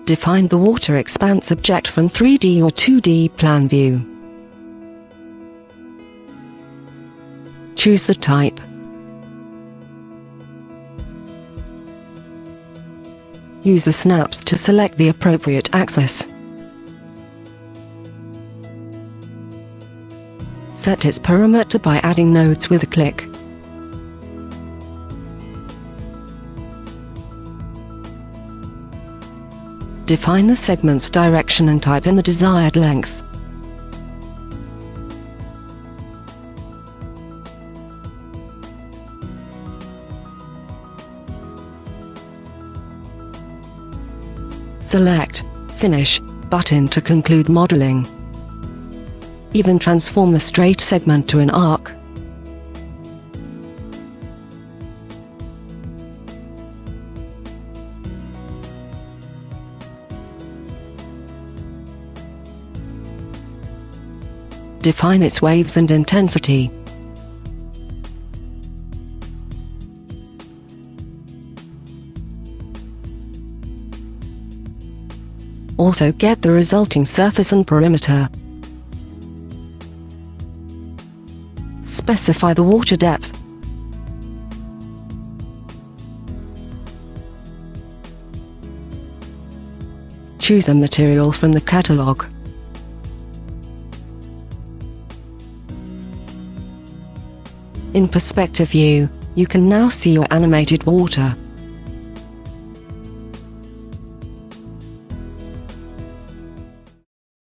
Define the Water Expanse object from 3D or 2D plan view. Choose the type. Use the snaps to select the appropriate axis. Set its perimeter by adding nodes with a click. Define the segment's direction and type in the desired length. Select Finish button to conclude modeling. Even transform the straight segment to an arc. Define its waves and intensity. Also get the resulting surface and perimeter. Specify the water depth. Choose a material from the catalogue. In perspective view, you can now see your animated water.